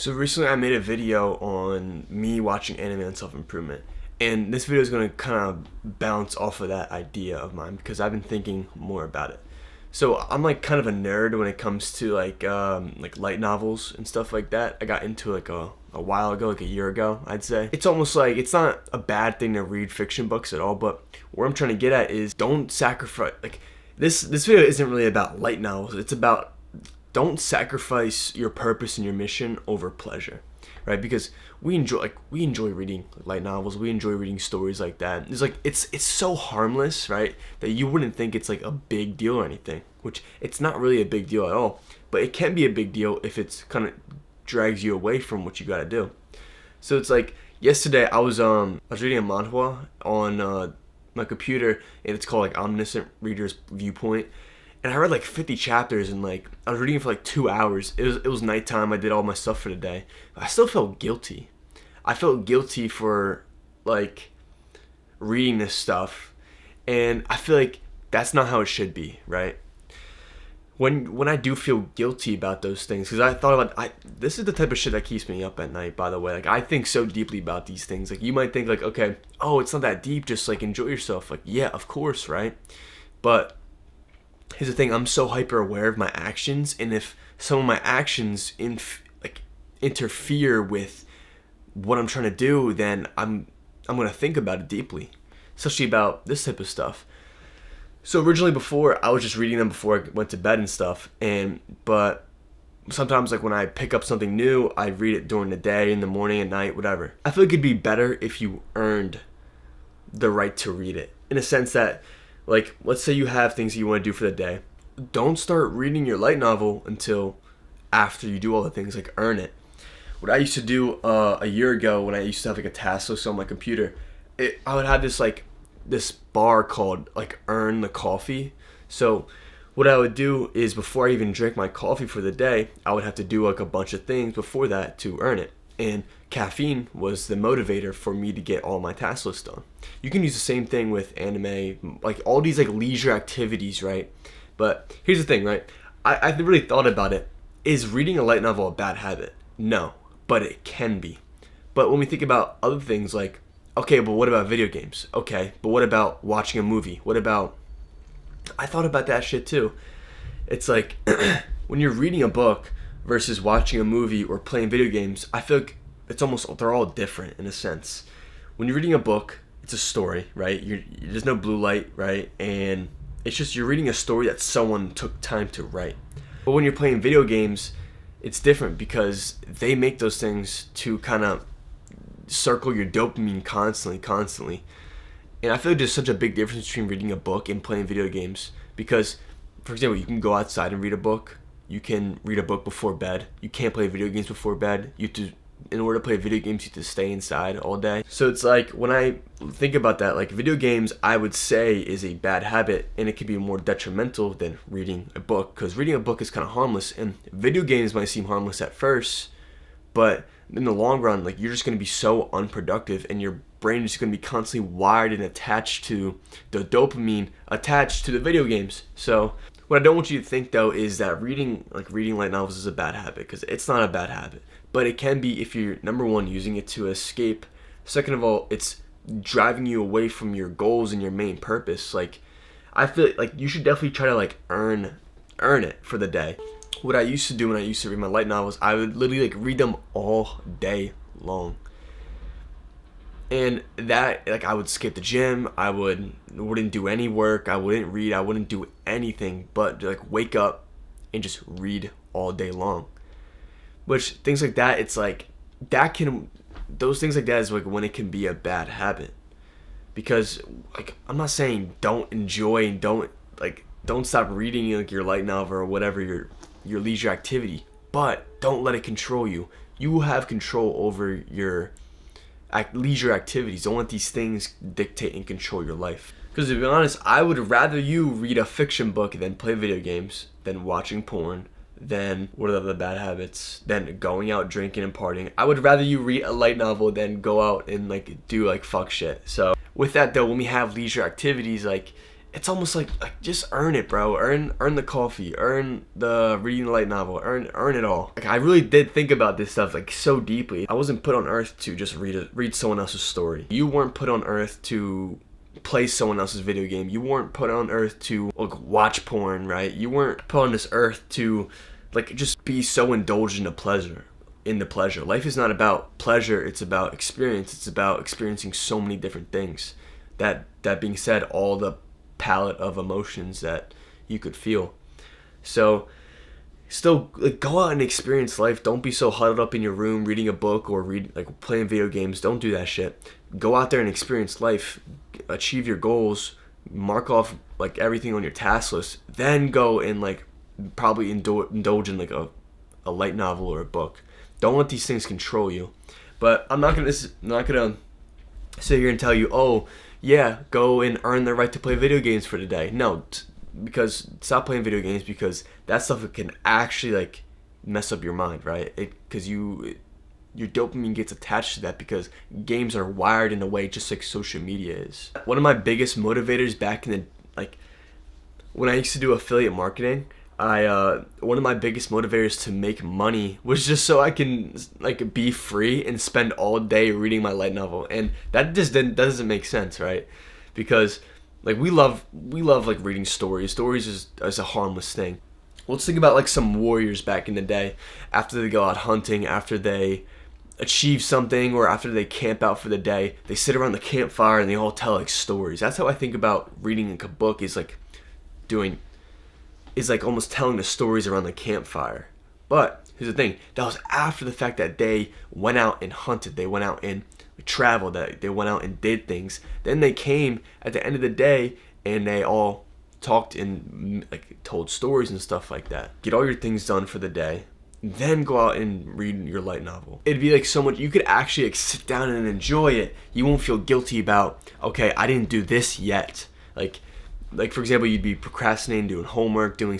So recently I made a video on me watching anime and self-improvement. And this video is going to kind of bounce off of that idea of mine because I've been thinking more about it. So I'm like kind of a nerd when it comes to like light novels and stuff like that. I got into like a while ago, like a year ago, I'd say. It's almost like it's not a bad thing to read fiction books at all, but what I'm trying to get at is don't sacrifice like this video isn't really about light novels. It's about don't sacrifice your purpose and your mission over pleasure, right? Because we enjoy reading light novels. We enjoy reading stories like that. It's so harmless, right? That you wouldn't think it's like a big deal or anything, which it's not really a big deal at all. But it can be a big deal if it's kind of drags you away from what you got to do. So it's like yesterday I was reading a manhwa on my computer, and it's called like Omniscient Reader's Viewpoint. And I read like 50 chapters, and like I was reading it for like 2 hours. It was nighttime. I did all my stuff for the day. But I still felt guilty. I felt guilty for like reading this stuff, and I feel like that's not how it should be, right? When I do feel guilty about those things, because I thought about this is the type of shit that keeps me up at night. By the way, like I think so deeply about these things. Like you might think like, okay, oh, it's not that deep. Just like enjoy yourself. Like yeah, of course, right? But here's the thing, I'm so hyper aware of my actions, and if some of my actions interfere with what I'm trying to do, then I'm going to think about it deeply, especially about this type of stuff. So originally before, I was just reading them before I went to bed and stuff, but sometimes like when I pick up something new, I read it during the day, in the morning, at night, whatever. I feel like it'd be better if you earned the right to read it, in a sense that, like, let's say you have things that you want to do for the day. Don't start reading your light novel until after you do all the things, like earn it. What I used to do a year ago when I used to have like a task list on my computer, I would have this bar called like earn the coffee. So what I would do is before I even drink my coffee for the day, I would have to do like a bunch of things before that to earn it. And caffeine was the motivator for me to get all my task list done. You can use the same thing with anime, like all these like leisure activities, right? But here's the thing, right? I've really thought about it. Is reading a light novel a bad habit? No, but it can be. But when we think about other things like, okay, but what about video games? Okay, but what about watching a movie? What about, I thought about that shit too. It's like when you're reading a book versus watching a movie or playing video games, I feel like they're all different in a sense. When you're reading a book, it's a story, right? There's no blue light, right? And it's just you're reading a story that someone took time to write. But when you're playing video games, it's different because they make those things to kind of circle your dopamine constantly. And I feel like there's such a big difference between reading a book and playing video games because, for example, you can go outside and read a book. You can read a book before bed. You can't play video games before bed. In order to play video games, you have to stay inside all day. So it's like when I think about that, like video games, I would say is a bad habit, and it could be more detrimental than reading a book because reading a book is kind of harmless, and video games might seem harmless at first, but in the long run, like you're just going to be so unproductive, and your brain is going to be constantly wired and attached to the dopamine attached to the video games. So what I don't want you to think though is that reading light novels is a bad habit, because it's not a bad habit. But it can be if you're, number one, using it to escape. Second of all, it's driving you away from your goals and your main purpose. Like, I feel like you should definitely try to like earn it for the day. What I used to do when I used to read my light novels, I would literally like read them all day long. And that, like, I would skip the gym. I wouldn't do any work. I wouldn't read. I wouldn't do anything but like wake up and just read all day long. Which things like that, it's like those things like that is like when it can be a bad habit. Because like I'm not saying don't enjoy and don't stop reading like your light novel or whatever your leisure activity, but don't let it control you. You have control over your leisure activities. Don't let these things dictate and control your life. Because to be honest, I would rather you read a fiction book than play video games, than watching porn, than what are the bad habits, than going out drinking and partying. I would rather you read a light novel than go out and like do like fuck shit. So with that though, when we have leisure activities, like it's almost like just earn it, bro. Earn the coffee, earn the reading the light novel, earn it all. Like, I really did think about this stuff like so deeply. I wasn't put on earth to just read someone else's story. You weren't put on earth to play someone else's video game. You weren't put on earth to like watch porn, right? You weren't put on this earth to like just be so indulged in the pleasure. Life is not about pleasure, it's about experience. It's about experiencing so many different things. That being said, all the palette of emotions that you could feel. So still, like, go out and experience life. Don't be so huddled up in your room reading a book or playing video games. Don't do that shit. Go out there and experience life. Achieve your goals. Mark off like everything on your task list. Then go and like probably indulge in like a light novel or a book. Don't let these things control you. But I'm not gonna sit here and tell you, oh yeah, go and earn the right to play video games for today. No, because stop playing video games, because that stuff can actually like mess up your mind, right? Because your dopamine gets attached to that, because games are wired in a way just like social media is. One of my biggest motivators back in the when I used to do affiliate marketing, one of my biggest motivators to make money was just so I can like be free and spend all day reading my light novel, and that just doesn't make sense, right? Because like we love like reading stories. Stories is a harmless thing. Let's think about like some warriors back in the day. After they go out hunting, after they achieve something, or after they camp out for the day, they sit around the campfire and they all tell like stories. That's how I think about reading a book, is like almost telling the stories around the campfire. But here's the thing, that was after the fact that they went out and hunted, they went out and traveled, that they went out and did things. Then they came at the end of the day and they all talked and like told stories and stuff like that. Get all your things done for the day, then go out and read your light novel. It'd be like so much, you could actually like sit down and enjoy it. You won't feel guilty about, okay, I didn't do this yet. Like for example, you'd be procrastinating, doing homework, doing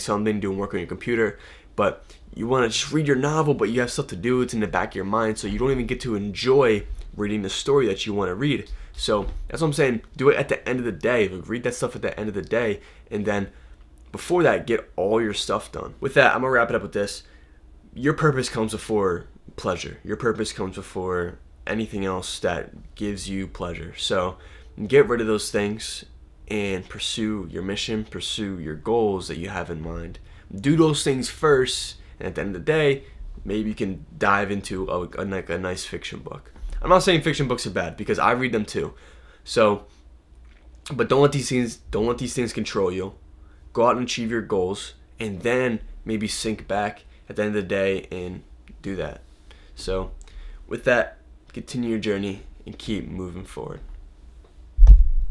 work on your computer, but you want to just read your novel, but you have stuff to do. It's in the back of your mind, so you don't even get to enjoy reading the story that you want to read. So that's what I'm saying. Do it at the end of the day. Read that stuff at the end of the day, and then before that, get all your stuff done. With that, I'm gonna wrap it up with this. Your purpose comes before pleasure. Your purpose comes before anything else that gives you pleasure. So get rid of those things and pursue your mission, pursue your goals that you have in mind. Do those things first, and at the end of the day, maybe you can dive into a nice fiction book. I'm not saying fiction books are bad, because I read them too. So, but don't let these things control you. Go out and achieve your goals, and then maybe sink back at the end of the day and do that. So, with that, continue your journey and keep moving forward.